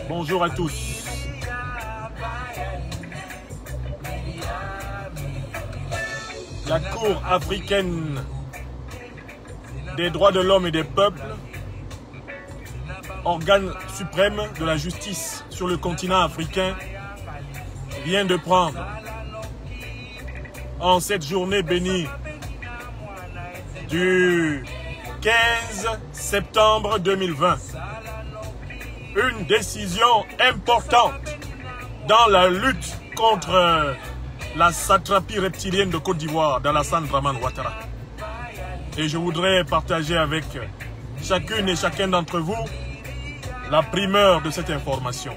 Bonjour à tous. La Cour africaine des droits de l'homme et des peuples, organe suprême de la justice sur le continent africain, vient de prendre, en cette journée bénie du 15 septembre 2020, une décision importante dans la lutte contre la satrapie reptilienne de Côte d'Ivoire d'Alassane Dramane Ouattara. Et je voudrais partager avec chacune et chacun d'entre vous la primeur de cette information.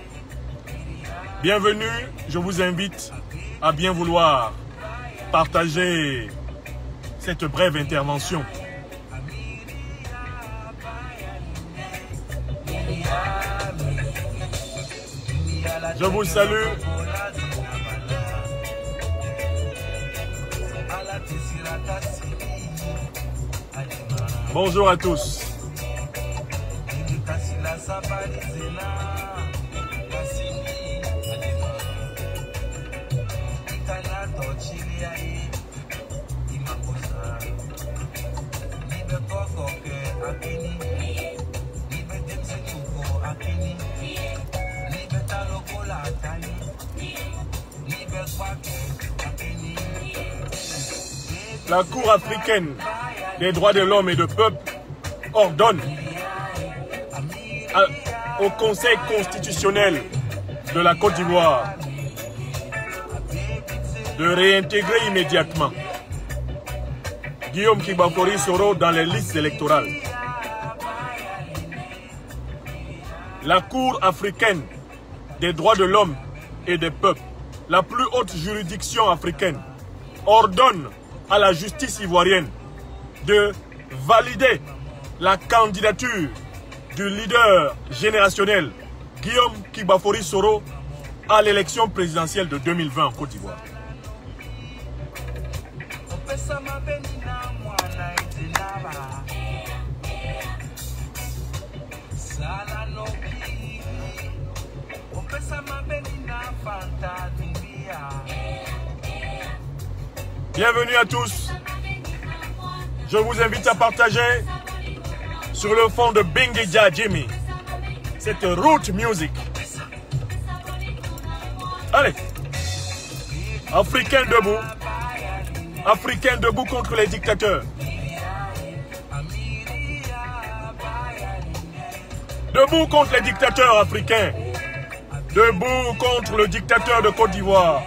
Bienvenue, je vous invite à bien vouloir partager cette brève intervention. Je vous salue. Bonjour à tous. La Cour africaine des droits de l'homme et du peuple ordonne au Conseil constitutionnel de la Côte d'Ivoire de réintégrer immédiatement Guillaume Kibafori Soro dans les listes électorales. La Cour africaine des droits de l'homme et des peuples, la plus haute juridiction africaine, ordonne à la justice ivoirienne de valider la candidature du leader générationnel Guillaume Kibafori Soro à l'élection présidentielle de 2020 en Côte d'Ivoire. Bienvenue à tous. Je vous invite à partager sur le fond de Bingija Jimmy cette root music. Allez, Africains debout. Africains debout contre les dictateurs. Debout contre les dictateurs africains. Debout contre le dictateur de Côte d'Ivoire.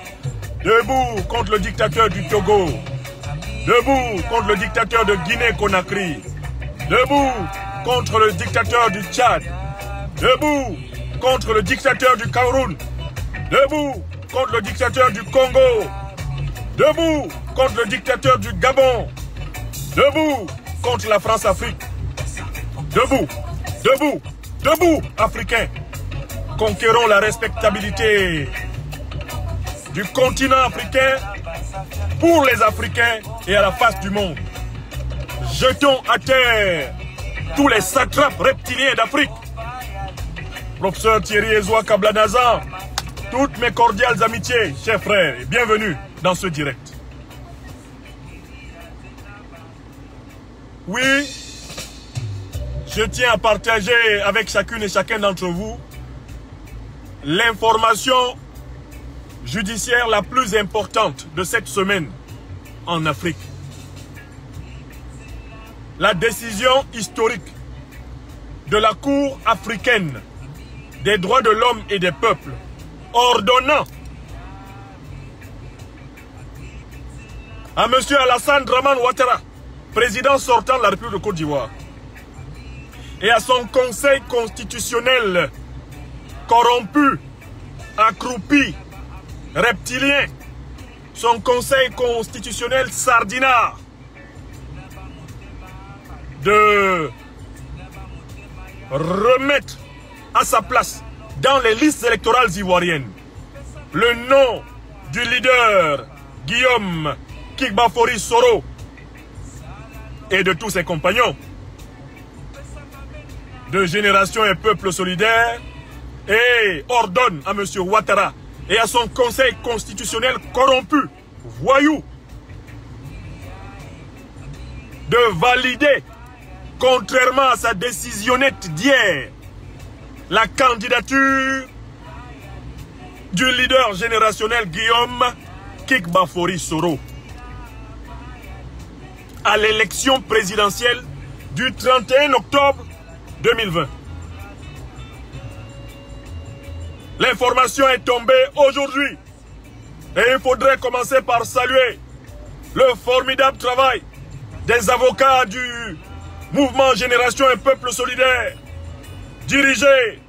Debout contre le dictateur du Togo. Debout contre le dictateur de Guinée-Conakry. Debout contre le dictateur du Tchad. Debout contre le dictateur du Cameroun. Debout contre le dictateur du Congo. Debout contre le dictateur du Gabon. Debout contre la France-Afrique. Debout, debout, debout, Africains. Conquérons la respectabilité du continent africain pour les Africains et à la face du monde. Jetons à terre tous les satrapes reptiliens d'Afrique. Professeur Thierry Ezoua Kablanazan, toutes mes cordiales amitiés, chers frères, et bienvenue dans ce direct. Oui, je tiens à partager avec chacune et chacun d'entre vous l'information judiciaire la plus importante de cette semaine en Afrique. La décision historique de la Cour africaine des droits de l'homme et des peuples ordonnant à M. Alassane Dramane Ouattara, président sortant de la République de Côte d'Ivoire, et à son conseil constitutionnel corrompu, accroupi, reptilien, son conseil constitutionnel sardinard, de remettre à sa place dans les listes électorales ivoiriennes le nom du leader Guillaume Kibafori Soro et de tous ses compagnons de Génération et Peuple Solidaire et ordonne à M. Ouattara et à son conseil constitutionnel corrompu, voyou, de valider, contrairement à sa décisionnette d'hier, la candidature du leader générationnel Guillaume Kikbafori Soro à l'élection présidentielle du 31 octobre 2020. L'information est tombée aujourd'hui et il faudrait commencer par saluer le formidable travail des avocats du mouvement Génération et Peuple Solidaire, dirigé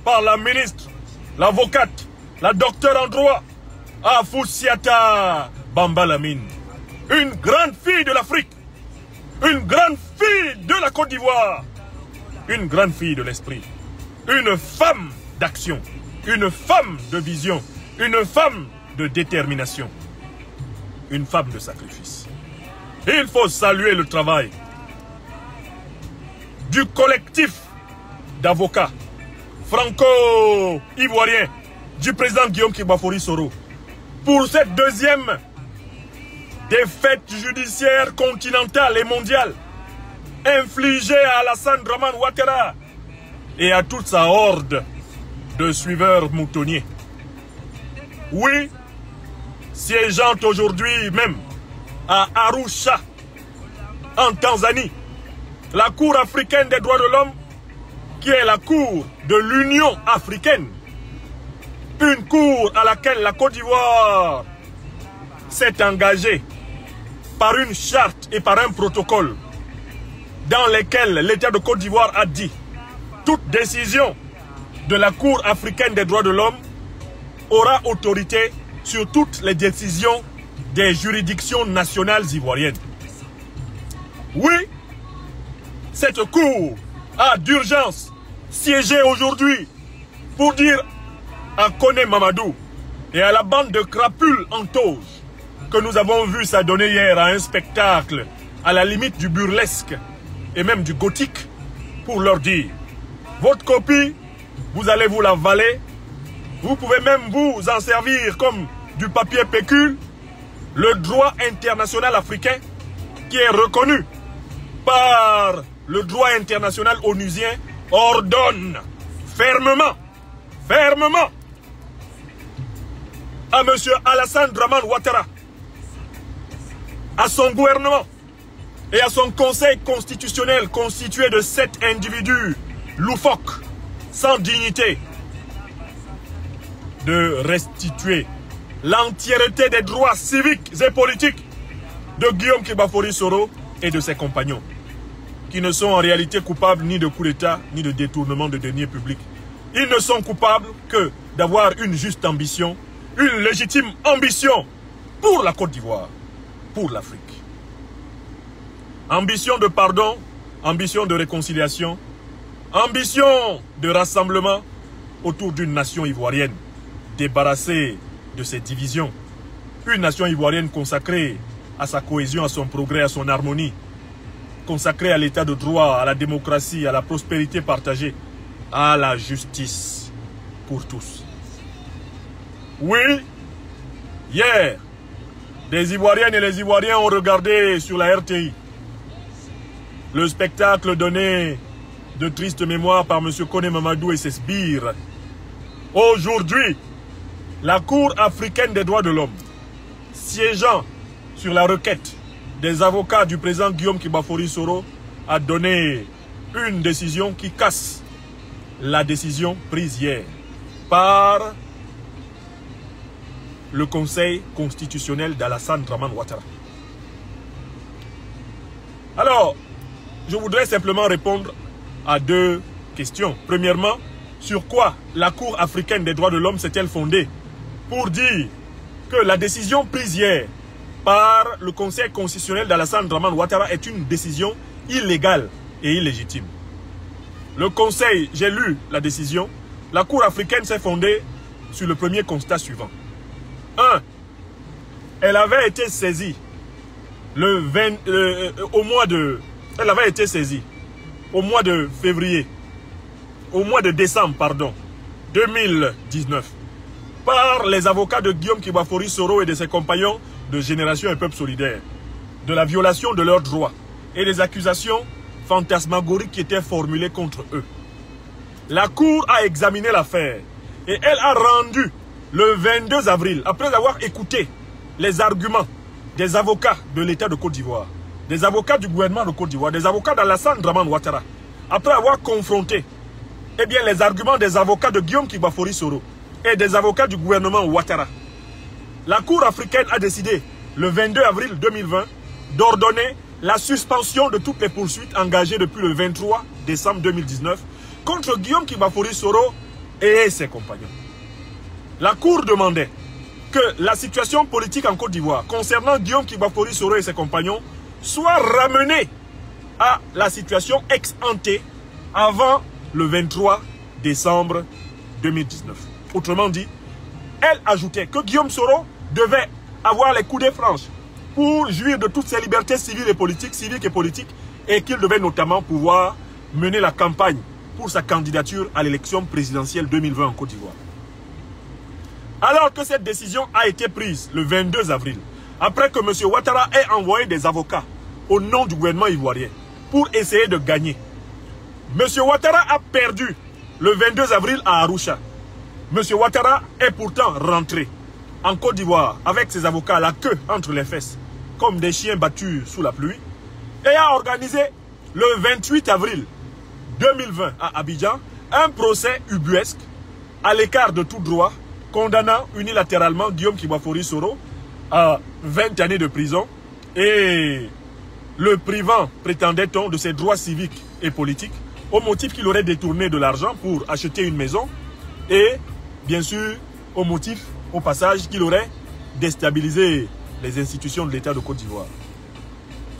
par la ministre, l'avocate, la docteure en droit, Afoussiata Bambalamine, une grande fille de l'Afrique, une grande fille de la Côte d'Ivoire, une grande fille de l'esprit, une femme d'action, une femme de vision, une femme de détermination, une femme de sacrifice. Il faut saluer le travail du collectif d'avocats franco-ivoiriens du président Guillaume Kikbafori Soro pour cette deuxième défaite judiciaire continentale et mondiale infligée à Alassane Dramane Ouattara et à toute sa horde de suiveurs moutonniers. Oui, siégeant aujourd'hui même à Arusha, en Tanzanie, la Cour africaine des droits de l'homme, qui est la Cour de l'Union africaine, une cour à laquelle la Côte d'Ivoire s'est engagée par une charte et par un protocole dans lesquels l'État de Côte d'Ivoire a dit toute décision de la Cour africaine des droits de l'homme aura autorité sur toutes les décisions des juridictions nationales ivoiriennes. Oui, cette Cour a d'urgence siégé aujourd'hui pour dire à Koné Mamadou et à la bande de crapules en toge que nous avons vu s'adonner hier à un spectacle à la limite du burlesque et même du gothique, pour leur dire: votre copie, vous allez vous la valer, vous pouvez même vous en servir comme du papier pécule. Le droit international africain, qui est reconnu par le droit international onusien, ordonne fermement à M. Alassane Dramane Ouattara, à son gouvernement et à son conseil constitutionnel constitué de 7 individus loufoques, sans dignité, de restituer l'entièreté des droits civiques et politiques de Guillaume Kikbafori Soro et de ses compagnons, qui ne sont en réalité coupables ni de coup d'État, ni de détournement de deniers publics. Ils ne sont coupables que d'avoir une juste ambition, une légitime ambition pour la Côte d'Ivoire, pour l'Afrique. Ambition de pardon, ambition de réconciliation, ambition de rassemblement autour d'une nation ivoirienne débarrassée de ses divisions. Une nation ivoirienne consacrée à sa cohésion, à son progrès, à son harmonie, consacrée à l'état de droit, à la démocratie, à la prospérité partagée, à la justice pour tous. Oui, hier, les Ivoiriennes et les Ivoiriens ont regardé sur la RTI le spectacle donné de triste mémoire par M. Koné Mamadou et ses sbires. Aujourd'hui, la Cour africaine des droits de l'homme, siégeant sur la requête des avocats du président Guillaume Kikbafori Soro, a donné une décision qui casse la décision prise hier par le Conseil constitutionnel d'Alassane Dramane Ouattara. Alors, je voudrais simplement répondre à 2 questions. Premièrement, sur quoi la Cour africaine des droits de l'homme s'est-elle fondée pour dire que la décision prise hier par le Conseil constitutionnel d'Alassane Dramane Ouattara est une décision illégale et illégitime. Le Conseil, j'ai lu la décision, la Cour africaine s'est fondée sur le premier constat suivant. 1. Elle avait été saisie elle avait été saisie au mois de février, au mois de décembre, pardon, 2019 par les avocats de Guillaume Kibafori Soro et de ses compagnons de Génération et Peuple Solidaire, de la violation de leurs droits et des accusations fantasmagoriques qui étaient formulées contre eux. La Cour a examiné l'affaire et elle a rendu le 22 avril, après avoir écouté les arguments des avocats de l'État de Côte d'Ivoire, des avocats du gouvernement de Côte d'Ivoire, des avocats d'Alassane Dramane Ouattara, après avoir confronté les arguments des avocats de Guillaume Kibafori Soro et des avocats du gouvernement Ouattara, la Cour africaine a décidé le 22 avril 2020 d'ordonner la suspension de toutes les poursuites engagées depuis le 23 décembre 2019 contre Guillaume Kibafori Soro et ses compagnons. La Cour demandait que la situation politique en Côte d'Ivoire concernant Guillaume Kibafori Soro et ses compagnons soit ramenée à la situation ex-ante avant le 23 décembre 2019. Autrement dit, elle ajoutait que Guillaume Soro devait avoir les coudées franches pour jouir de toutes ses libertés civiques et politiques, et qu'il devait notamment pouvoir mener la campagne pour sa candidature à l'élection présidentielle 2020 en Côte d'Ivoire. Alors que cette décision a été prise le 22 avril, après que M. Ouattara ait envoyé des avocats au nom du gouvernement ivoirien pour essayer de gagner, M. Ouattara a perdu le 22 avril à Arusha. M. Ouattara est pourtant rentré en Côte d'Ivoire avec ses avocats à la queue entre les fesses, comme des chiens battus sous la pluie, et a organisé le 28 avril 2020 à Abidjan un procès ubuesque à l'écart de tout droit, condamnant unilatéralement Guillaume Kibafori Soro à 20 années de prison et le privant, prétendait-on, de ses droits civiques et politiques au motif qu'il aurait détourné de l'argent pour acheter une maison et bien sûr au motif, au passage, qu'il aurait déstabilisé les institutions de l'État de Côte d'Ivoire.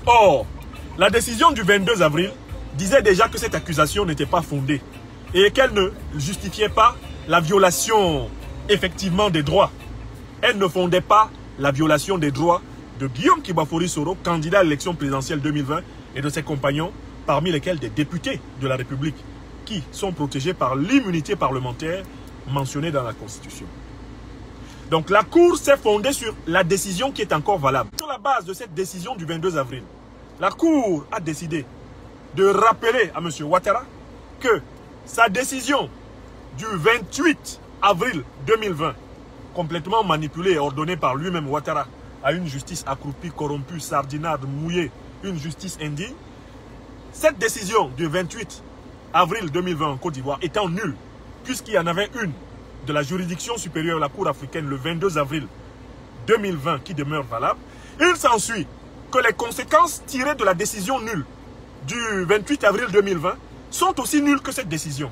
Or, la décision du 22 avril disait déjà que cette accusation n'était pas fondée et qu'elle ne justifiait pas la violation effectivement des droits. Elle ne fondait pas la violation des droits de Guillaume Kibafori Soro, candidat à l'élection présidentielle 2020, et de ses compagnons, parmi lesquels des députés de la République, qui sont protégés par l'immunité parlementaire mentionnée dans la Constitution. Donc la Cour s'est fondée sur la décision qui est encore valable. Sur la base de cette décision du 22 avril, la Cour a décidé de rappeler à M. Ouattara que sa décision du 28 avril 2020, complètement manipulée et ordonnée par lui-même Ouattara à une justice accroupie, corrompue, sardinarde, mouillée, une justice indigne, cette décision du 28 avril 2020 en Côte d'Ivoire étant nulle, puisqu'il y en avait une de la juridiction supérieure, la Cour africaine, le 22 avril 2020 qui demeure valable, il s'ensuit que les conséquences tirées de la décision nulle du 28 avril 2020 sont aussi nulles que cette décision.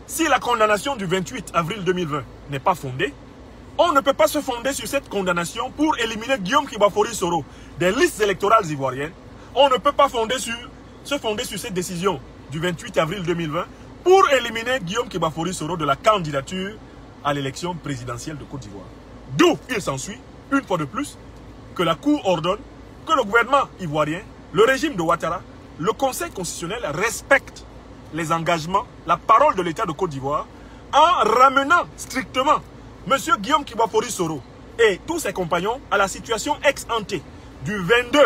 Si la condamnation du 28 avril 2020 n'est pas fondée, on ne peut pas se fonder sur cette condamnation pour éliminer Guillaume Kibafori Soro des listes électorales ivoiriennes. On ne peut pas se fonder sur cette décision du 28 avril 2020 pour éliminer Guillaume Kibafori Soro de la candidature à l'élection présidentielle de Côte d'Ivoire. D'où il s'ensuit, une fois de plus, que la Cour ordonne que le gouvernement ivoirien, le régime de Ouattara, le Conseil constitutionnel respecte les engagements, la parole de l'État de Côte d'Ivoire, en ramenant strictement M. Guillaume Kibafori Soro et tous ses compagnons à la situation ex-ante du 22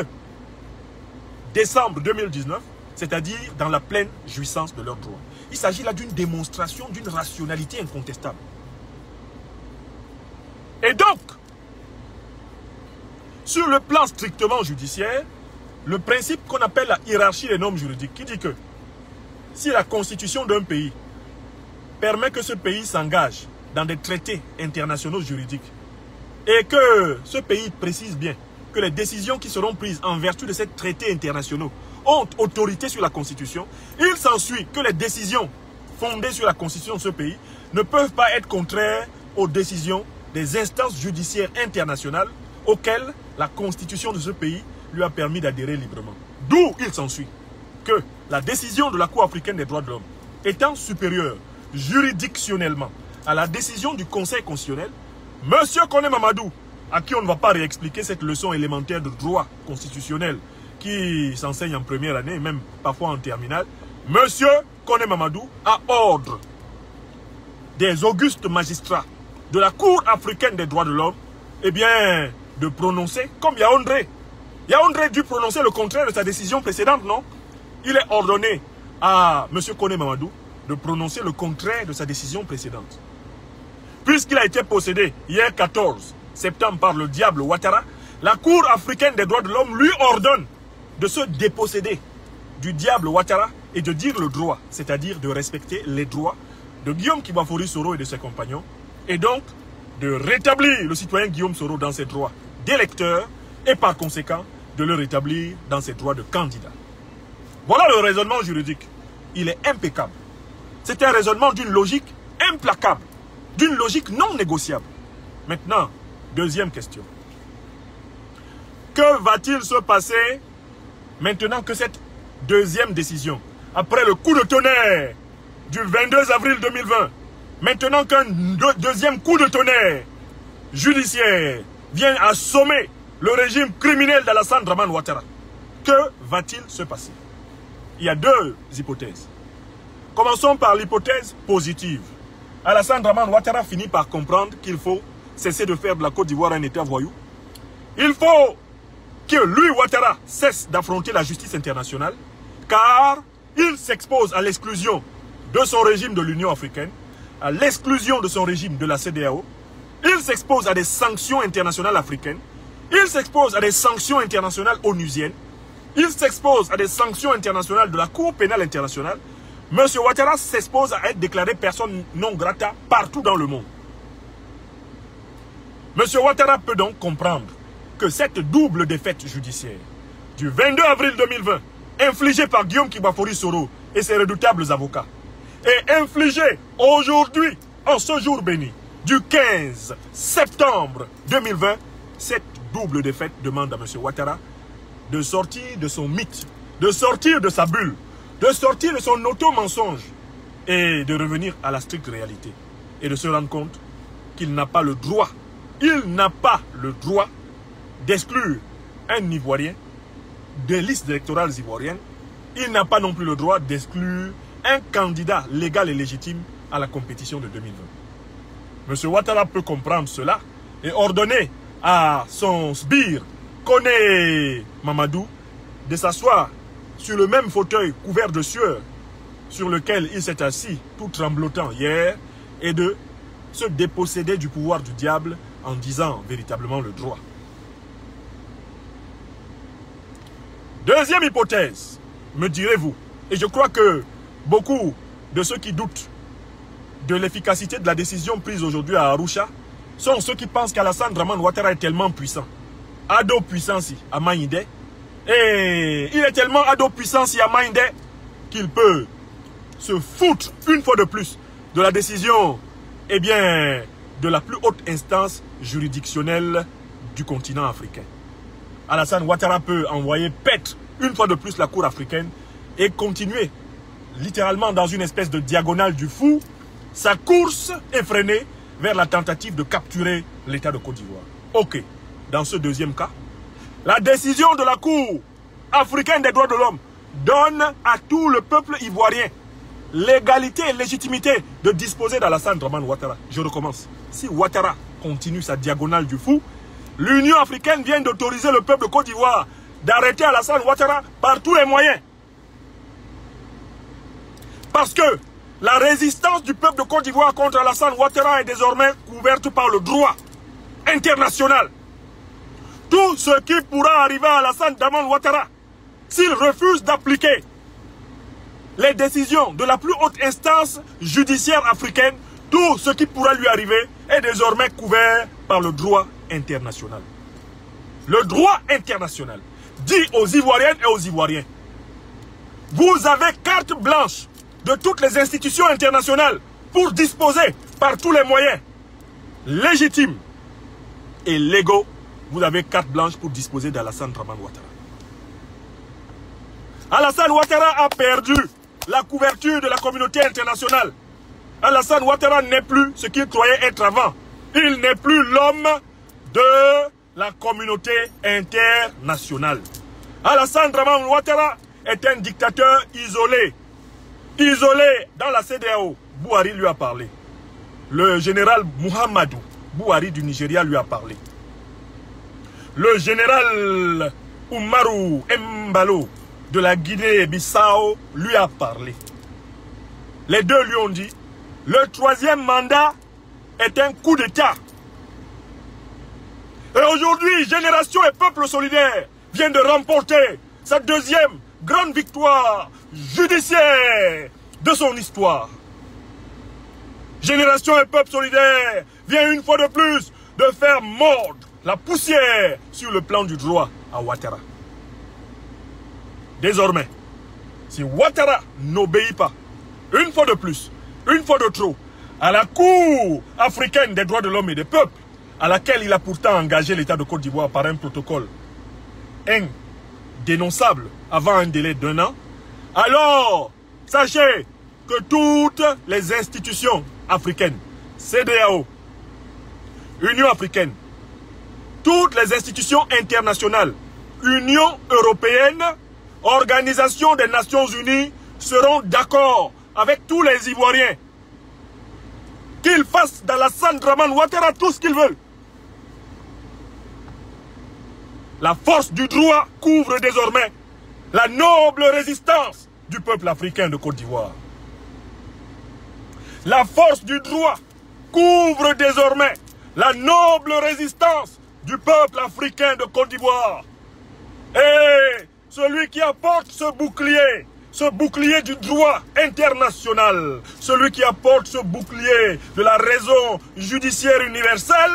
décembre 2019, c'est-à-dire dans la pleine jouissance de leurs droits. Il s'agit là d'une démonstration d'une rationalité incontestable. Et donc, sur le plan strictement judiciaire, le principe qu'on appelle la hiérarchie des normes juridiques, qui dit que si la constitution d'un pays permet que ce pays s'engage dans des traités internationaux juridiques et que ce pays précise bien que les décisions qui seront prises en vertu de ces traités internationaux ont autorité sur la Constitution, il s'ensuit que les décisions fondées sur la Constitution de ce pays ne peuvent pas être contraires aux décisions des instances judiciaires internationales auxquelles la Constitution de ce pays lui a permis d'adhérer librement. D'où il s'ensuit que la décision de la Cour africaine des droits de l'homme étant supérieure juridictionnellement à la décision du Conseil constitutionnel, M. Koné Mamadou, à qui on ne va pas réexpliquer cette leçon élémentaire de droit constitutionnel qui s'enseigne en première année, même parfois en terminale, M. Koné Mamadou a ordre des augustes magistrats de la Cour africaine des droits de l'homme, eh bien, de prononcer comme Yaoundé. Yaoundé dû prononcer le contraire de sa décision précédente, non? Il est ordonné à M. Kone Mamadou de prononcer le contraire de sa décision précédente. Puisqu'il a été possédé hier 14 septembre par le diable Ouattara, la Cour africaine des droits de l'homme lui ordonne de se déposséder du diable Ouattara et de dire le droit, c'est-à-dire de respecter les droits de Guillaume Kibafori Soro et de ses compagnons, et donc de rétablir le citoyen Guillaume Soro dans ses droits d'électeur et par conséquent de le rétablir dans ses droits de candidat. Voilà le raisonnement juridique. Il est impeccable. C'est un raisonnement d'une logique implacable, d'une logique non négociable. Maintenant, deuxième question. Que va-t-il se passer maintenant que cette deuxième décision, après le coup de tonnerre du 22 avril 2020, maintenant qu'un deuxième coup de tonnerre judiciaire vient assommer le régime criminel d'Alassane Dramane Ouattara, que va-t-il se passer? Il y a deux hypothèses. Commençons par l'hypothèse positive. Alassane Dramane Ouattara finit par comprendre qu'il faut cesser de faire de la Côte d'Ivoire un État voyou. Il faut que lui, Ouattara, cesse d'affronter la justice internationale, car il s'expose à l'exclusion de son régime de l'Union africaine, à l'exclusion de son régime de la CEDEAO, il s'expose à des sanctions internationales africaines, il s'expose à des sanctions internationales onusiennes, il s'expose à des sanctions internationales de la Cour pénale internationale. M. Ouattara s'expose à être déclaré personne non grata partout dans le monde. M. Ouattara peut donc comprendre que cette double défaite judiciaire du 22 avril 2020, infligée par Guillaume Kibafori Soro et ses redoutables avocats, et infligée aujourd'hui, en ce jour béni, du 15 septembre 2020, cette double défaite demande à M. Ouattara de sortir de son mythe, de sortir de sa bulle, de sortir de son auto-mensonge et de revenir à la stricte réalité et de se rendre compte qu'il n'a pas le droit, d'exclure un Ivoirien des listes électorales ivoiriennes. Il n'a pas non plus le droit d'exclure un candidat légal et légitime à la compétition de 2020. M. Ouattara peut comprendre cela et ordonner à son sbire, Kone Mamadou, de s'asseoir sur le même fauteuil couvert de sueur sur lequel il s'est assis tout tremblotant hier et de se déposséder du pouvoir du diable en disant véritablement le droit. Deuxième hypothèse, me direz-vous, et je crois que beaucoup de ceux qui doutent de l'efficacité de la décision prise aujourd'hui à Arusha sont ceux qui pensent qu'Alassane Dramane Ouattara est tellement puissant. Ado puissant si à Maïndé. Et il est tellement ado puissant si à Maïndé qu'il peut se foutre une fois de plus de la décision, eh bien, de la plus haute instance juridictionnelle du continent africain. Alassane Ouattara peut envoyer paître une fois de plus la Cour africaine et continuer littéralement dans une espèce de diagonale du fou sa course effrénée vers la tentative de capturer l'État de Côte d'Ivoire. Ok, dans ce deuxième cas, la décision de la Cour africaine des droits de l'homme donne à tout le peuple ivoirien l'égalité et légitimité de disposer d'Alassane Dramane Ouattara. Je recommence. Si Ouattara continue sa diagonale du fou, l'Union africaine vient d'autoriser le peuple de Côte d'Ivoire d'arrêter Alassane Ouattara par tous les moyens. Parce que la résistance du peuple de Côte d'Ivoire contre Alassane Ouattara est désormais couverte par le droit international. Tout ce qui pourra arriver à Alassane Dramane Ouattara, s'il refuse d'appliquer les décisions de la plus haute instance judiciaire africaine, tout ce qui pourra lui arriver est désormais couvert par le droit international. Le droit international dit aux Ivoiriennes et aux Ivoiriens: vous avez carte blanche de toutes les institutions internationales pour disposer par tous les moyens légitimes et légaux. Vous avez carte blanche pour disposer d'Alassane Dramane Ouattara. Alassane Ouattara a perdu la couverture de la communauté internationale. Alassane Ouattara n'est plus ce qu'il croyait être avant. Il n'est plus l'homme de la communauté internationale. Alassane Dramane Ouattara est un dictateur isolé. Isolé dans la CEDEAO. Bouhari lui a parlé. le général Muhammadu Buhari du Nigeria lui a parlé. Le général Umaru Embalo de la Guinée-Bissau lui a parlé. Les deux lui ont dit, le troisième mandat est un coup d'État. Et aujourd'hui, Génération et Peuple Solidaire vient de remporter sa deuxième grande victoire judiciaire de son histoire. Génération et Peuple Solidaire vient une fois de plus de faire mordre la poussière sur le plan du droit à Ouattara. Désormais, si Ouattara n'obéit pas, une fois de plus, une fois de trop, à la Cour africaine des droits de l'homme et des peuples, à laquelle il a pourtant engagé l'État de Côte d'Ivoire par un protocole indénonçable avant un délai d'1 an, alors sachez que toutes les institutions africaines, CEDEAO, Union africaine, toutes les institutions internationales, Union européenne, Organisation des Nations Unies seront d'accord avec tous les Ivoiriens qu'ils fassent dans la Sandraman Ouattara tout ce qu'ils veulent. La force du droit couvre désormais la noble résistance du peuple africain de Côte d'Ivoire. La force du droit couvre désormais la noble résistance du peuple africain de Côte d'Ivoire. Et celui qui apporte ce bouclier du droit international, celui qui apporte ce bouclier de la raison judiciaire universelle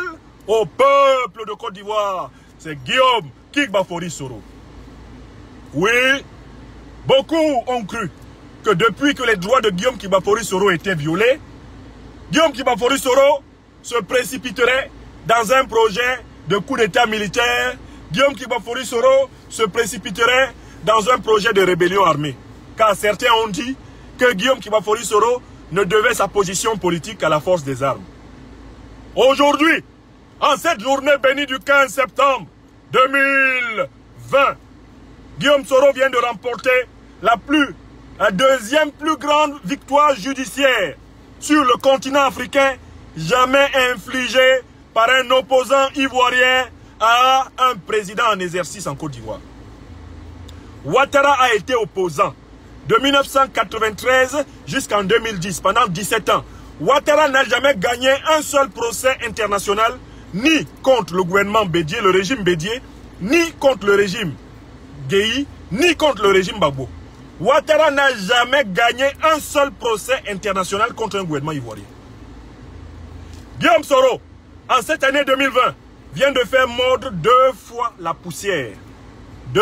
au peuple de Côte d'Ivoire, c'est Guillaume Kigbafori Soro. Oui, beaucoup ont cru que depuis que les droits de Guillaume Kigbafori Soro étaient violés, Guillaume Kigbafori Soro se précipiterait dans un projet de coup d'état militaire. Guillaume Kigbafori Soro se précipiterait dans un projet de rébellion armée. Car certains ont dit que Guillaume Kigbafori Soro ne devait sa position politique qu'à la force des armes. Aujourd'hui, en cette journée bénie du 15 septembre 2020, Guillaume Soro vient de remporter la deuxième plus grande victoire judiciaire sur le continent africain jamais infligée par un opposant ivoirien à un président en exercice en Côte d'Ivoire. Ouattara a été opposant de 1993 jusqu'en 2010, pendant 17 ans. Ouattara n'a jamais gagné un seul procès international, ni contre le gouvernement Bédié, le régime Bédié, ni contre le régime Guéhi, ni contre le régime Gbagbo. Ouattara n'a jamais gagné un seul procès international contre un gouvernement ivoirien. Guillaume Soro, en cette année 2020, vient de faire mordre 2 fois la poussière. 2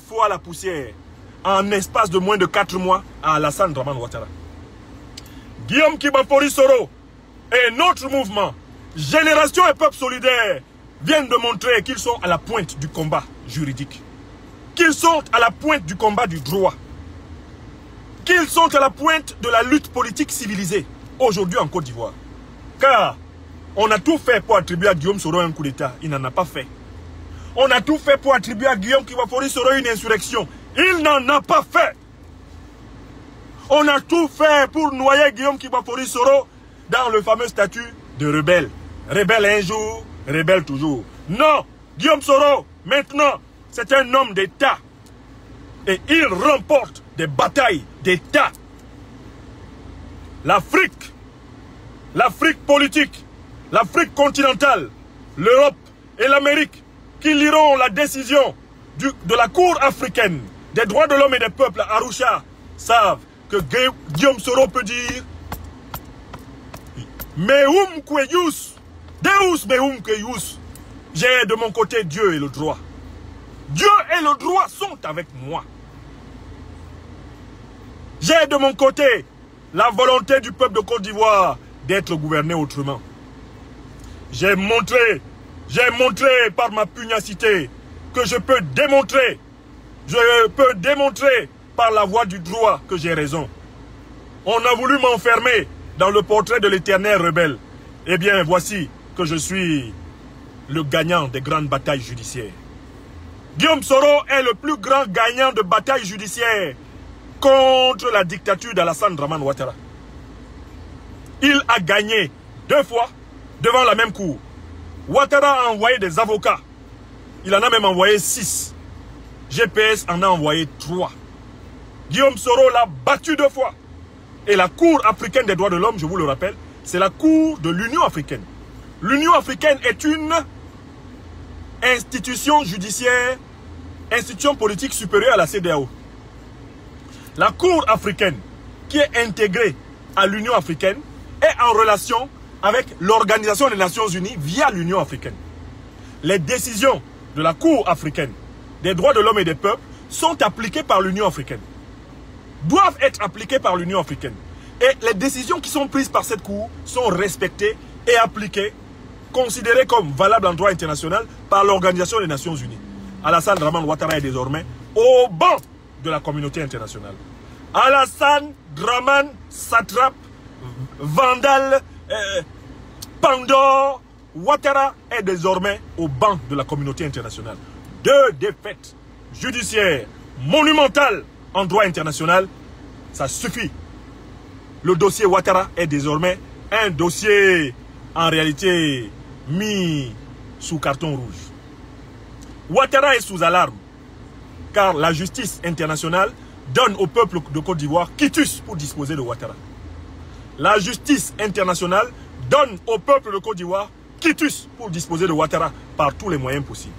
fois la poussière. En espace de moins de 4 mois à Alassane Dramane Ouattara. Guillaume Kigbafori Soro et notre mouvement, Génération et Peuple Solidaire, viennent de montrer qu'ils sont à la pointe du combat juridique. Qu'ils sont à la pointe du combat du droit. Qu'ils sont à la pointe de la lutte politique civilisée, aujourd'hui en Côte d'Ivoire. Car on a tout fait pour attribuer à Guillaume Soro un coup d'État. Il n'en a pas fait. On a tout fait pour attribuer à Guillaume Kigbafori Soro une insurrection. Il n'en a pas fait. On a tout fait pour noyer Guillaume Kigbafori Soro dans le fameux statut de rebelle. Rebelle un jour, rebelle toujours. Non, Guillaume Soro, maintenant, c'est un homme d'État. Et il remporte des batailles d'État. L'Afrique, l'Afrique politique, l'Afrique continentale, l'Europe et l'Amérique qui liront la décision de la Cour africaine des droits de l'homme et des peuples à Arusha savent que Guillaume Soro peut dire Meum Kweyus, Deus Meum Kweyus. J'ai de mon côté Dieu et le droit. Dieu et le droit sont avec moi. J'ai de mon côté la volonté du peuple de Côte d'Ivoire d'être gouverné autrement. J'ai montré par ma pugnacité que je peux démontrer par la voie du droit que j'ai raison. On a voulu m'enfermer dans le portrait de l'éternel rebelle. Eh bien, voici que je suis le gagnant des grandes batailles judiciaires. Guillaume Soro est le plus grand gagnant de batailles judiciaires contre la dictature d'Alassane Dramane Ouattara. Il a gagné 2 fois devant la même cour. Ouattara a envoyé des avocats. Il en a même envoyé 6. GPS en a envoyé 3. Guillaume Soro l'a battu 2 fois. Et la Cour africaine des droits de l'homme, je vous le rappelle, c'est la Cour de l'Union africaine. L'Union africaine est une institution judiciaire, institution politique supérieure à la CEDEAO. La Cour africaine, qui est intégrée à l'Union africaine, est en relation avec l'Organisation des Nations Unies via l'Union africaine. Les décisions de la Cour africaine des droits de l'homme et des peuples sont appliquées par l'Union africaine. Doivent être appliquées par l'Union africaine. Et les décisions qui sont prises par cette Cour sont respectées et appliquées, considérées comme valables en droit international par l'Organisation des Nations Unies. Alassane Dramane Ouattara est désormais au banc de la communauté internationale. Alassane Dramane, satrape, vandale, Pandore, Ouattara est désormais au banc de la communauté internationale. 2 défaites judiciaires monumentales en droit international, ça suffit. Le dossier Ouattara est désormais un dossier en réalité mis sous carton rouge. Ouattara est sous alarme car la justice internationale donne au peuple de Côte d'Ivoire quitus pour disposer de Ouattara. La justice internationale donne au peuple de Côte d'Ivoire quitus pour disposer de Ouattara par tous les moyens possibles.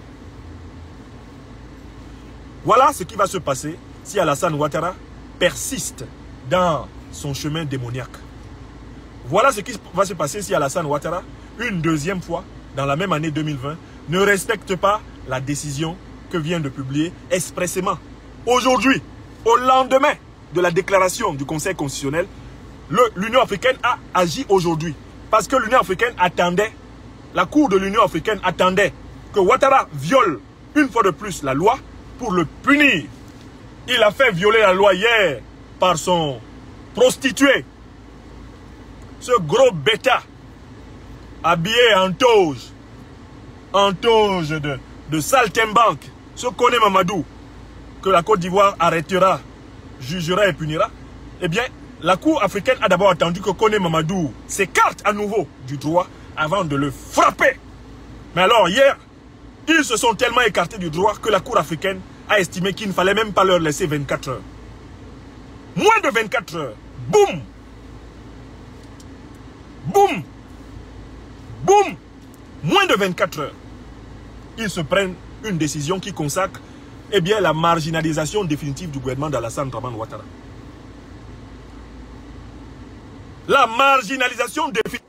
Voilà ce qui va se passer si Alassane Ouattara persiste dans son chemin démoniaque. Voilà ce qui va se passer si Alassane Ouattara, une deuxième fois, dans la même année 2020, ne respecte pas la décision que vient de publier expressément. Aujourd'hui, au lendemain de la déclaration du Conseil constitutionnel, l'Union africaine a agi aujourd'hui. Parce que l'Union africaine attendait, la Cour de l'Union africaine attendait que Ouattara viole une fois de plus la loi pour le punir. Il a fait violer la loi hier par son prostitué. Ce gros bêta habillé en toge de saltimbanque, ce Koné Mamadou, que la Côte d'Ivoire arrêtera, jugera et punira. Eh bien, la Cour africaine a d'abord attendu que Koné Mamadou s'écarte à nouveau du droit avant de le frapper. Mais alors, hier, ils se sont tellement écartés du droit que la Cour africaine a estimé qu'il ne fallait même pas leur laisser 24 heures. Moins de 24 heures. Boum! Boum! Boum! Moins de 24 heures. Ils se prennent une décision qui consacre la marginalisation définitive du gouvernement d'Alassane Dramane Ouattara. La marginalisation définitive.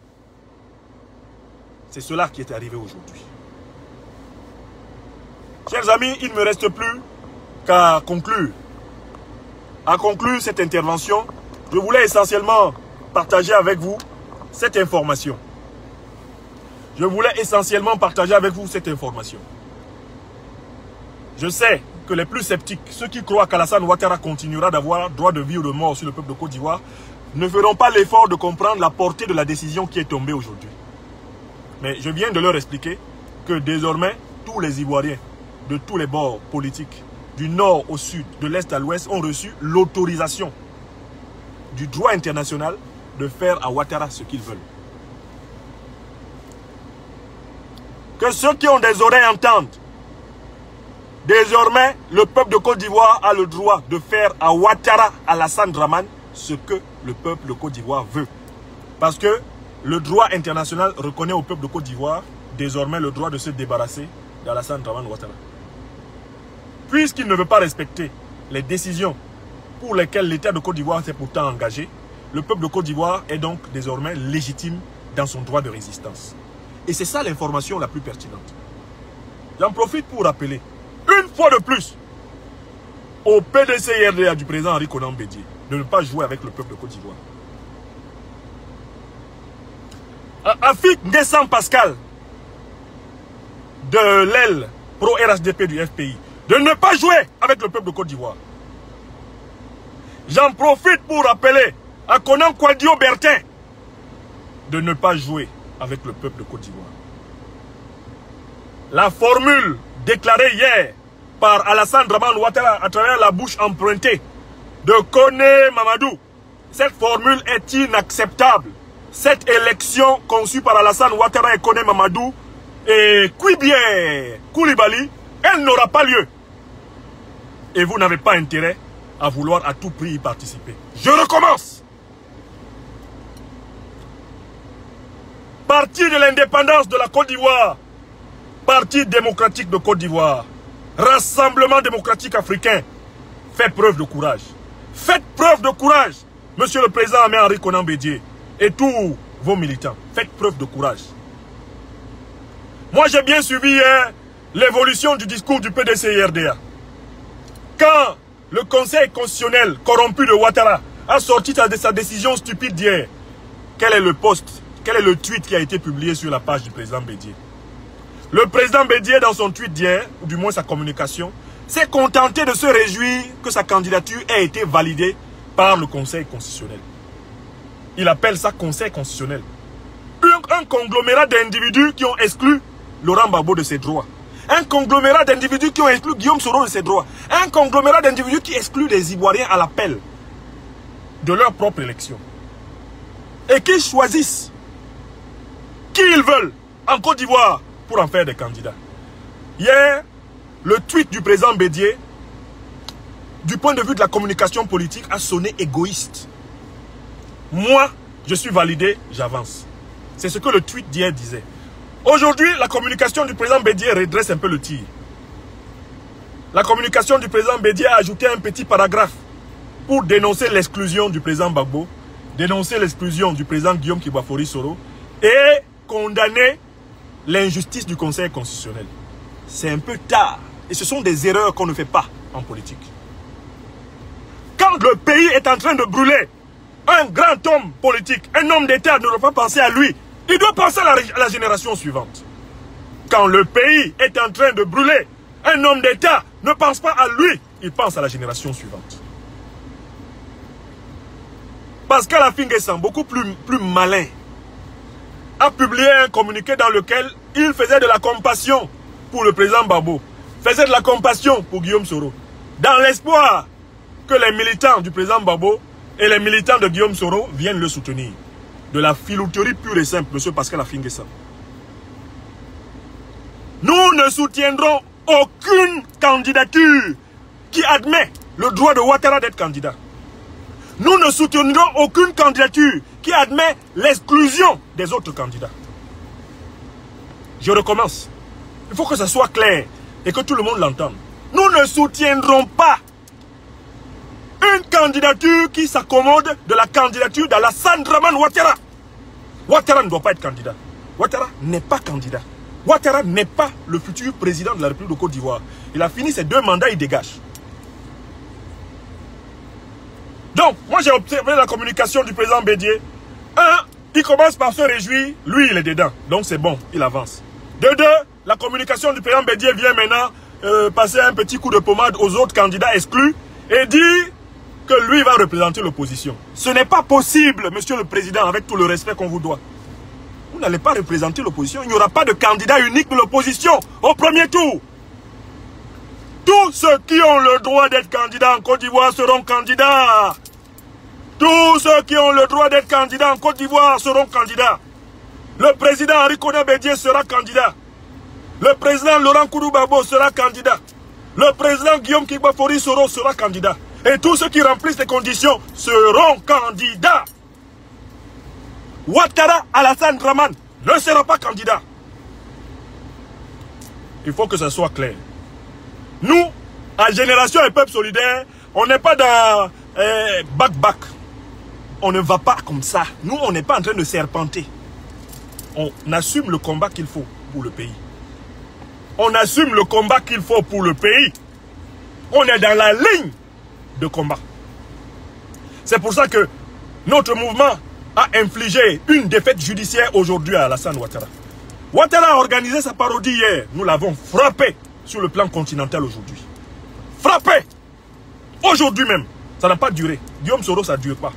C'est cela qui est arrivé aujourd'hui. Chers amis, il ne me reste plus qu'à conclure. À conclure cette intervention, je voulais essentiellement partager avec vous cette information. Je voulais essentiellement partager avec vous cette information. Je sais que les plus sceptiques, ceux qui croient qu'Alassane Ouattara continuera d'avoir droit de vie ou de mort sur le peuple de Côte d'Ivoire, ne feront pas l'effort de comprendre la portée de la décision qui est tombée aujourd'hui. Mais je viens de leur expliquer que désormais, tous les Ivoiriens, de tous les bords politiques, du nord au sud, de l'est à l'ouest, ont reçu l'autorisation du droit international de faire à Ouattara ce qu'ils veulent. Que ceux qui ont des oreilles entendent. Désormais, le peuple de Côte d'Ivoire a le droit de faire à Ouattara, Alassane Dramane, ce que le peuple de Côte d'Ivoire veut. Parce que le droit international reconnaît au peuple de Côte d'Ivoire désormais le droit de se débarrasser d'Alassane Dramane Ouattara. Puisqu'il ne veut pas respecter les décisions pour lesquelles l'État de Côte d'Ivoire s'est pourtant engagé, le peuple de Côte d'Ivoire est donc désormais légitime dans son droit de résistance. Et c'est ça l'information la plus pertinente. J'en profite pour rappeler, une fois de plus, au PDC-RDA du président Henri Konan Bédié, de ne pas jouer avec le peuple de Côte d'Ivoire. Afik Nguessan Pascal, de l'aile pro-RHDP du FPI, de ne pas jouer avec le peuple de Côte d'Ivoire. J'en profite pour rappeler à Konan Kouadio Bertin de ne pas jouer avec le peuple de Côte d'Ivoire. La formule déclarée hier par Alassane Dramane Ouattara à travers la bouche empruntée de Koné Mamadou, cette formule est inacceptable. cette élection conçue par Alassane Ouattara et Kone Mamadou et Kouibie Koulibaly, elle n'aura pas lieu. Et vous n'avez pas intérêt à vouloir à tout prix y participer. Je recommence. Parti de l'indépendance de la Côte d'Ivoire, Parti démocratique de Côte d'Ivoire, Rassemblement démocratique africain, faites preuve de courage. Faites preuve de courage, Monsieur le Président Aimé-Henri Konan Bédié et tous vos militants. Faites preuve de courage. Moi, j'ai bien suivi l'évolution du discours du PDC-IRDA. Quand le Conseil constitutionnel corrompu de Ouattara a sorti de sa décision stupide d'hier, quel est le post, quel est le tweet qui a été publié sur la page du président Bédié? Le président Bédié, dans son tweet d'hier, ou du moins sa communication, s'est contenté de se réjouir que sa candidature ait été validée par le Conseil constitutionnel. Il appelle ça Conseil constitutionnel. Un conglomérat d'individus qui ont exclu Laurent Gbagbo de ses droits. Un conglomérat d'individus qui ont exclu Guillaume Soro de ses droits. Un conglomérat d'individus qui exclut les Ivoiriens à l'appel de leur propre élection. Et qui choisissent qui ils veulent en Côte d'Ivoire pour en faire des candidats. Hier, le tweet du président Bédié, du point de vue de la communication politique, a sonné égoïste. Moi, je suis validé, j'avance. C'est ce que le tweet d'hier disait. Aujourd'hui, la communication du président Bédié redresse un peu le tir. La communication du président Bédié a ajouté un petit paragraphe pour dénoncer l'exclusion du président Gbagbo, dénoncer l'exclusion du président Guillaume Kibafori Soro et condamner l'injustice du Conseil constitutionnel. C'est un peu tard. Et ce sont des erreurs qu'on ne fait pas en politique. Quand le pays est en train de brûler, un grand homme politique, un homme d'État ne doit pas penser à lui. Il doit penser à la génération suivante. Quand le pays est en train de brûler, un homme d'État ne pense pas à lui. Il pense à la génération suivante. Pascal Affi-N'Guessan, beaucoup plus malin, a publié un communiqué dans lequel il faisait de la compassion pour le président Gbagbo, faisait de la compassion pour Guillaume Soro, dans l'espoir que les militants du président Gbagbo et les militants de Guillaume Soro viennent le soutenir. De la filouterie pure et simple, monsieur Pascal Affi-N'Guessan. Nous ne soutiendrons aucune candidature qui admet le droit de Ouattara d'être candidat. Nous ne soutiendrons aucune candidature qui admet l'exclusion des autres candidats. Je recommence. Il faut que ça soit clair et que tout le monde l'entende. Nous ne soutiendrons pas une candidature qui s'accommode de la candidature d'Alassane Dramane Ouattara. Ouattara ne doit pas être candidat. Ouattara n'est pas candidat. Ouattara n'est pas le futur président de la République de Côte d'Ivoire. Il a fini ses 2 mandats, il dégage. Donc, moi j'ai observé la communication du président Bédié. 1, il commence par se réjouir, lui il est dedans. Donc c'est bon, il avance. De 2, la communication du président Bédié vient maintenant passer un petit coup de pommade aux autres candidats exclus et dit que lui va représenter l'opposition. Ce n'est pas possible, monsieur le président, avec tout le respect qu'on vous doit. Vous n'allez pas représenter l'opposition. Il n'y aura pas de candidat unique de l'opposition au premier tour. Tous ceux qui ont le droit d'être candidats en Côte d'Ivoire seront candidats. Tous ceux qui ont le droit d'être candidats en Côte d'Ivoire seront candidats. Le président Henri Konan Bédié sera candidat. Le président Laurent Gbagbo sera candidat. Le président Guillaume Kibafori Soro sera candidat. Et tous ceux qui remplissent les conditions seront candidats. Ouattara Alassane Dramane ne sera pas candidat. Il faut que ça soit clair. Nous, à Génération et Peuple Solidaire, on n'est pas dans back-back. On ne va pas comme ça. Nous, on n'est pas en train de serpenter. On assume le combat qu'il faut pour le pays. On assume le combat qu'il faut pour le pays. On est dans la ligne de combat. C'est pour ça que notre mouvement a infligé une défaite judiciaire aujourd'hui à Alassane Ouattara. Ouattara a organisé sa parodie hier. Nous l'avons frappé sur le plan continental aujourd'hui. Frappé. Aujourd'hui même. Ça n'a pas duré. Guillaume Soro, ça ne dure pas.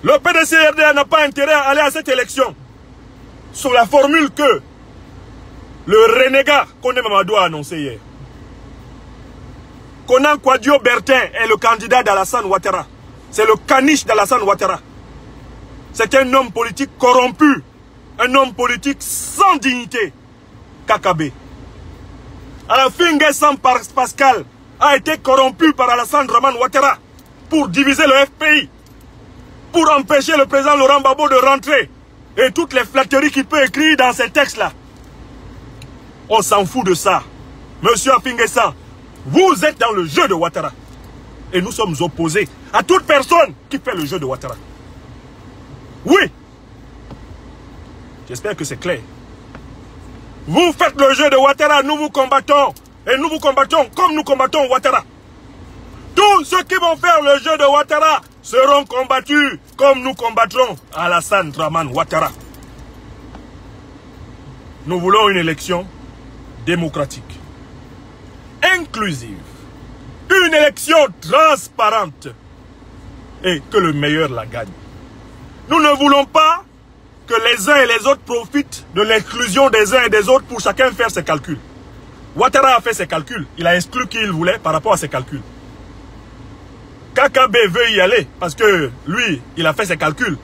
Le PDC-RDA n'a pas intérêt à aller à cette élection sous la formule que le renégat Kone Mamadou a annoncé hier. Konan Kouadio Bertin est le candidat d'Alassane Ouattara. C'est le caniche d'Alassane Ouattara. C'est un homme politique corrompu. Un homme politique sans dignité. Kakabe. Alassane Pascal a été corrompu par Alassane Draman Ouattara pour diviser le FPI, pour empêcher le président Laurent Gbagbo de rentrer. Et toutes les flatteries qu'il peut écrire dans ces textes-là. On s'en fout de ça. Monsieur Afingessa, vous êtes dans le jeu de Ouattara. Et nous sommes opposés à toute personne qui fait le jeu de Ouattara. Oui. J'espère que c'est clair. Vous faites le jeu de Ouattara, nous vous combattons. Et nous vous combattons comme nous combattons Ouattara. Tous ceux qui vont faire le jeu de Ouattara seront combattus comme nous combattrons Alassane Draman Ouattara. Nous voulons une élection démocratique, inclusive, une élection transparente et que le meilleur la gagne. Nous ne voulons pas que les uns et les autres profitent de l'exclusion des uns et des autres pour chacun faire ses calculs. Ouattara a fait ses calculs, il a exclu qui il voulait par rapport à ses calculs. Kakabe veut y aller parce que lui, il a fait ses calculs.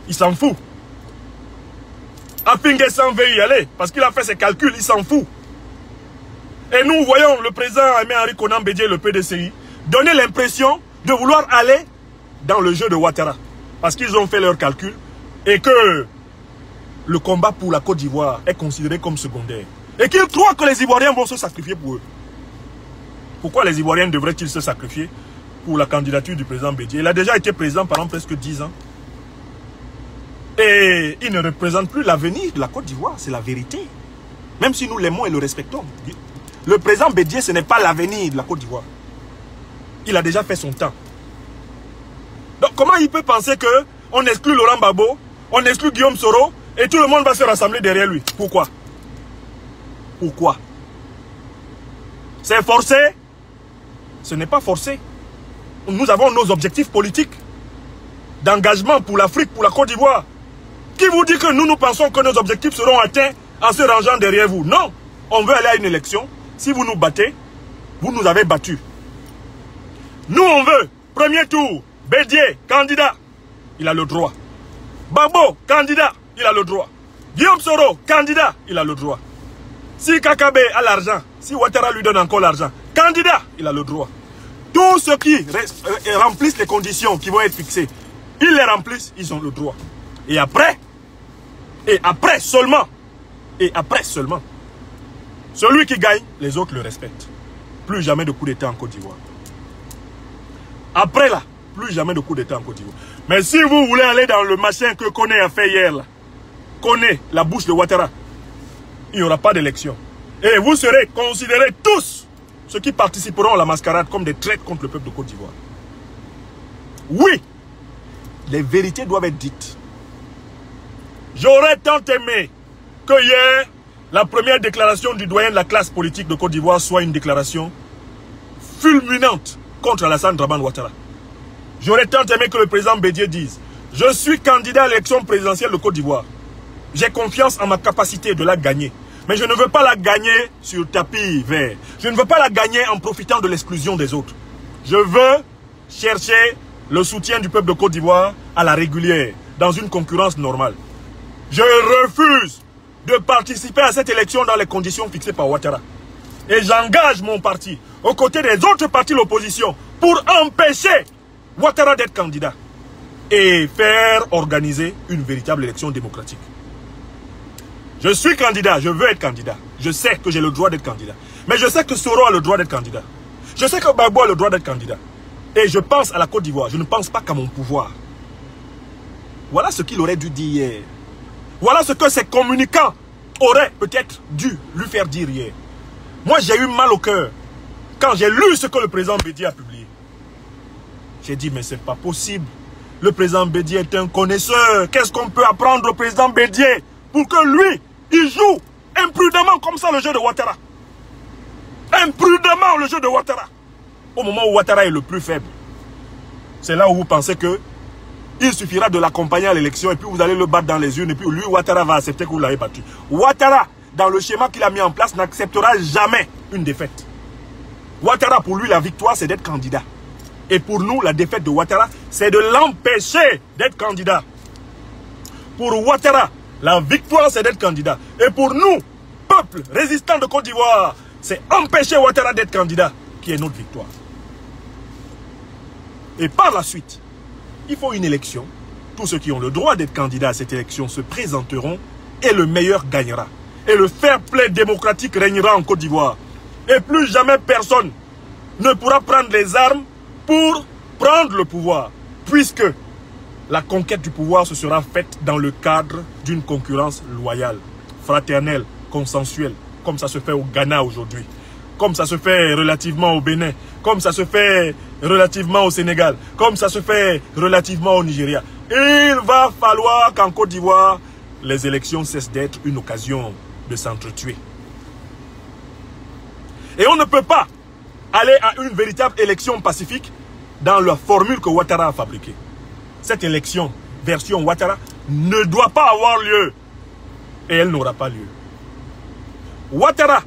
Il s'en fout. Afingessa veut y aller parce qu'il a fait ses calculs, il s'en fout. Et nous voyons le président Aimé-Henri Konan Bédié, le PDCI, donner l'impression de vouloir aller dans le jeu de Ouattara. Parce qu'ils ont fait leurs calculs et que le combat pour la Côte d'Ivoire est considéré comme secondaire. Et qu'ils croient que les Ivoiriens vont se sacrifier pour eux. Pourquoi les Ivoiriens devraient-ils se sacrifier pour la candidature du président Bédié? Il a déjà été président pendant presque 10 ans. Et il ne représente plus l'avenir de la Côte d'Ivoire, c'est la vérité. Même si nous l'aimons et le respectons. Le président Bédié, ce n'est pas l'avenir de la Côte d'Ivoire. Il a déjà fait son temps. Donc comment il peut penser qu'on exclut Laurent Gbagbo, on exclut Guillaume Soro, et tout le monde va se rassembler derrière lui? Pourquoi? Pourquoi? C'est forcé? Ce n'est pas forcé. Nous avons nos objectifs politiques d'engagement pour l'Afrique, pour la Côte d'Ivoire. Qui vous dit que nous pensons que nos objectifs seront atteints en se rangeant derrière vous? Non. On veut aller à une élection. Si vous nous battez, vous nous avez battus. Nous, on veut, premier tour, Bédié, candidat, il a le droit. Gbagbo, candidat, il a le droit. Guillaume Soro, candidat, il a le droit. Si Kakabe a l'argent, si Ouattara lui donne encore l'argent, candidat, il a le droit. Tous ceux qui remplissent les conditions qui vont être fixées, ils les remplissent, ils ont le droit. Et après seulement, celui qui gagne, les autres le respectent. Plus jamais de coup d'État en Côte d'Ivoire. Après là, plus jamais de coup d'État en Côte d'Ivoire. Mais si vous voulez aller dans le machin que Koné a fait hier, là, Koné, la bouche de Ouattara, il n'y aura pas d'élection. Et vous serez considérés tous, ceux qui participeront à la mascarade, comme des traîtres contre le peuple de Côte d'Ivoire. Oui, les vérités doivent être dites. J'aurais tant aimé que hier, la première déclaration du doyen de la classe politique de Côte d'Ivoire soit une déclaration fulminante contre Alassane Draman Ouattara. J'aurais tant aimé que le président Bédié dise « Je suis candidat à l'élection présidentielle de Côte d'Ivoire. J'ai confiance en ma capacité de la gagner. Mais je ne veux pas la gagner sur tapis vert. Je ne veux pas la gagner en profitant de l'exclusion des autres. Je veux chercher le soutien du peuple de Côte d'Ivoire à la régulière, dans une concurrence normale. Je refuse de participer à cette élection dans les conditions fixées par Ouattara. Et j'engage mon parti aux côtés des autres partis de l'opposition pour empêcher Ouattara d'être candidat et faire organiser une véritable élection démocratique. Je suis candidat, je veux être candidat. Je sais que j'ai le droit d'être candidat. Mais je sais que Soro a le droit d'être candidat. Je sais que Gbagbo a le droit d'être candidat. Et je pense à la Côte d'Ivoire, je ne pense pas qu'à mon pouvoir. Voilà ce qu'il aurait dû dire hier. Voilà ce que ses communicants auraient peut-être dû lui faire dire hier. Moi, j'ai eu mal au cœur quand j'ai lu ce que le président Bédié a publié. J'ai dit, mais c'est pas possible. Le président Bédié est un connaisseur. Qu'est-ce qu'on peut apprendre au président Bédié pour que lui, il joue imprudemment comme ça le jeu de Ouattara? Imprudemment le jeu de Ouattara. Au moment où Ouattara est le plus faible. C'est là où vous pensez que il suffira de l'accompagner à l'élection et puis vous allez le battre dans les urnes et puis lui, Ouattara va accepter que vous l'avez battu. Ouattara, dans le schéma qu'il a mis en place, n'acceptera jamais une défaite. Ouattara, pour lui, la victoire, c'est d'être candidat. Et pour nous, la défaite de Ouattara, c'est de l'empêcher d'être candidat. Pour Ouattara, la victoire, c'est d'être candidat. Et pour nous, peuple résistant de Côte d'Ivoire, c'est empêcher Ouattara d'être candidat qui est notre victoire. Et par la suite, il faut une élection. Tous ceux qui ont le droit d'être candidats à cette élection se présenteront et le meilleur gagnera. Et le fair play démocratique régnera en Côte d'Ivoire. Et plus jamais personne ne pourra prendre les armes pour prendre le pouvoir, puisque la conquête du pouvoir se sera faite dans le cadre d'une concurrence loyale, fraternelle, consensuelle, comme ça se fait au Ghana aujourd'hui, comme ça se fait relativement au Bénin, comme ça se fait relativement au Sénégal, comme ça se fait relativement au Nigeria. Il va falloir qu'en Côte d'Ivoire, les élections cessent d'être une occasion de s'entretuer. Et on ne peut pas aller à une véritable élection pacifique dans la formule que Ouattara a fabriquée. Cette élection, version Ouattara, ne doit pas avoir lieu. Et elle n'aura pas lieu. Ouattara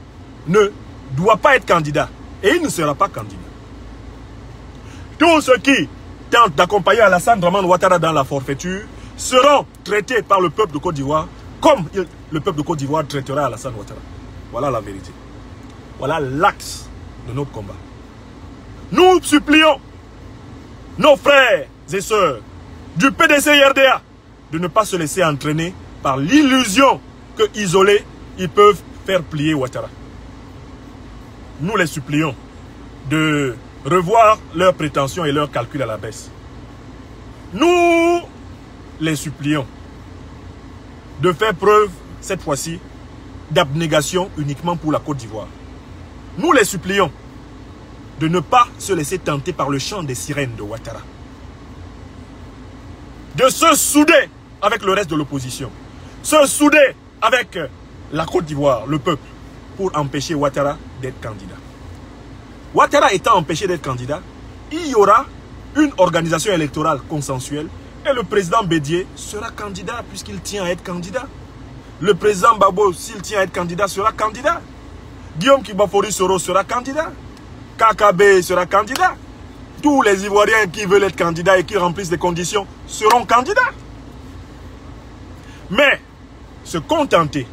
ne doit pas être candidat. Et il ne sera pas candidat. Tous ceux qui tentent d'accompagner Alassane Dramane Ouattara dans la forfaiture seront traités par le peuple de Côte d'Ivoire comme le peuple de Côte d'Ivoire traitera Alassane Ouattara. Voilà la vérité. Voilà l'axe de notre combat. Nous supplions nos frères et sœurs du PDC-RDA de ne pas se laisser entraîner par l'illusion que isolés, ils peuvent faire plier Ouattara. Nous les supplions de revoir leurs prétentions et leurs calculs à la baisse. Nous les supplions de faire preuve, cette fois-ci, d'abnégation uniquement pour la Côte d'Ivoire. Nous les supplions de ne pas se laisser tenter par le chant des sirènes de Ouattara. De se souder avec le reste de l'opposition. Se souder avec la Côte d'Ivoire, le peuple, pour empêcher Ouattara d'être candidat. Ouattara étant empêché d'être candidat, il y aura une organisation électorale consensuelle et le président Bédié sera candidat puisqu'il tient à être candidat. Le président Babo, s'il tient à être candidat, sera candidat. Guillaume Kibafori Soro sera candidat. KKB sera candidat. Tous les Ivoiriens qui veulent être candidats et qui remplissent les conditions seront candidats. Mais se contenter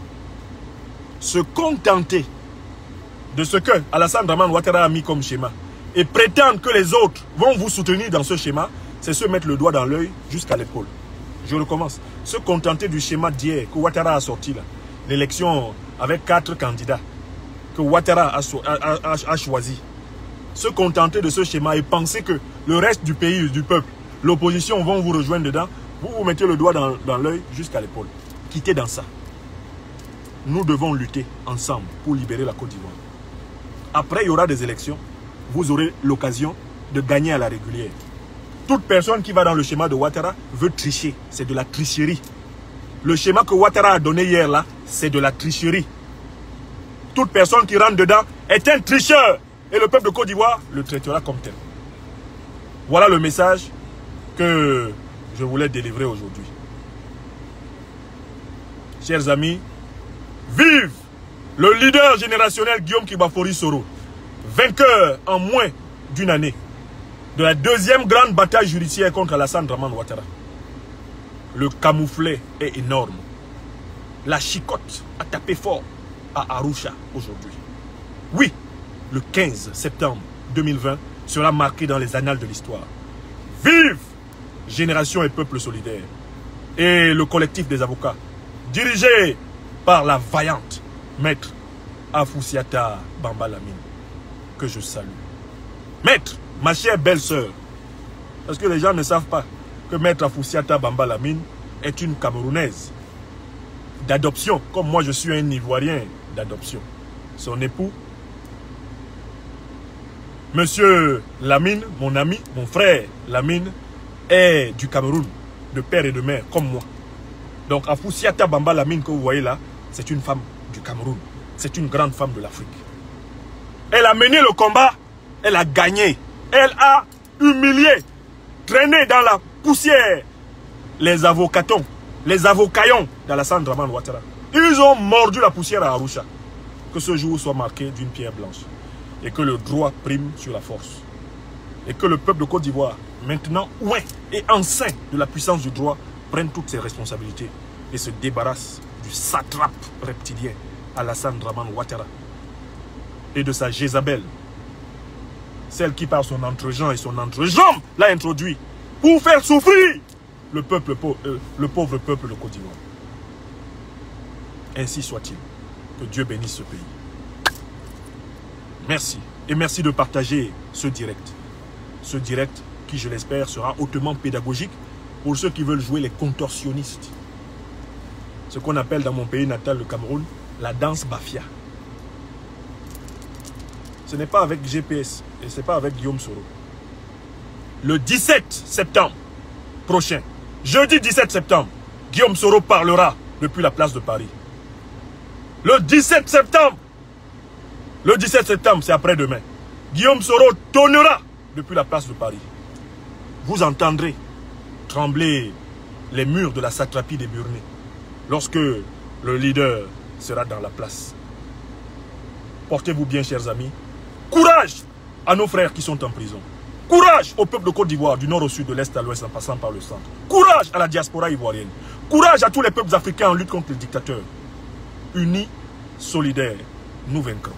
de ce que Alassane Dramane Ouattara a mis comme schéma et prétendre que les autres vont vous soutenir dans ce schéma, c'est se mettre le doigt dans l'œil jusqu'à l'épaule. Je recommence. Se contenter du schéma d'hier que Ouattara a sorti là, l'élection avec 4 candidats que Ouattara a choisi. Se contenter de ce schéma et penser que le reste du pays, du peuple, l'opposition vont vous rejoindre dedans, vous vous mettez le doigt dans l'œil jusqu'à l'épaule. Quittez dans ça. Nous devons lutter ensemble pour libérer la Côte d'Ivoire. Après, il y aura des élections. Vous aurez l'occasion de gagner à la régulière. Toute personne qui va dans le schéma de Ouattara veut tricher. C'est de la tricherie. Le schéma que Ouattara a donné hier là, c'est de la tricherie. Toute personne qui rentre dedans est un tricheur. Et le peuple de Côte d'Ivoire le traitera comme tel. Voilà le message que je voulais délivrer aujourd'hui. Chers amis, vive le leader générationnel Guillaume Kibafori Soro, vainqueur en moins d'une année de la deuxième grande bataille judiciaire contre Alassane Dramane Ouattara. Le camouflet est énorme. La chicotte a tapé fort à Arusha aujourd'hui. Oui, le 15 septembre 2020 sera marqué dans les annales de l'histoire. Vive Génération et Peuple Solidaire et le collectif des avocats, dirigé par la vaillante Maître Afoussiata Bamba Lamine, que je salue. Maître, ma chère belle-sœur, parce que les gens ne savent pas que Maître Afoussiata Bamba Lamine est une Camerounaise d'adoption, comme moi je suis un Ivoirien d'adoption. Son époux, Monsieur Lamine, mon ami, mon frère Lamine, est du Cameroun, de père et de mère, comme moi. Donc Afoussiata Bamba Lamine que vous voyez là, c'est une femme du Cameroun. C'est une grande femme de l'Afrique. Elle a mené le combat, elle a gagné. Elle a humilié, traîné dans la poussière les avocatons, les avocaillons d'Alassane Dramane Ouattara. Ils ont mordu la poussière à Arusha. Que ce jour soit marqué d'une pierre blanche. Et que le droit prime sur la force. Et que le peuple de Côte d'Ivoire, maintenant ouin et enceint de la puissance du droit, prenne toutes ses responsabilités et se débarrasse du satrape reptilien Alassane Dramane Ouattara et de sa Jézabel, celle qui par son entre-gens et son entrejambe l'a introduit pour faire souffrir le pauvre peuple de Côte d'Ivoire. Ainsi soit-il. Que Dieu bénisse ce pays. Merci. Et merci de partager ce direct. Ce direct qui, je l'espère, sera hautement pédagogique pour ceux qui veulent jouer les contorsionnistes. Ce qu'on appelle dans mon pays natal, le Cameroun, la danse Bafia. Ce n'est pas avec GPS et ce n'est pas avec Guillaume Soro. Le 17 septembre prochain, jeudi 17 septembre, Guillaume Soro parlera depuis la place de Paris. Le 17 septembre, c'est après-demain, Guillaume Soro tonnera depuis la place de Paris. Vous entendrez trembler les murs de la satrapie des Burnés lorsque le leader sera dans la place. Portez-vous bien, chers amis. Courage à nos frères qui sont en prison. Courage au peuple de Côte d'Ivoire, du nord au sud, de l'est à l'ouest, en passant par le centre. Courage à la diaspora ivoirienne. Courage à tous les peuples africains en lutte contre les dictateurs. Unis, solidaires, nous vaincrons.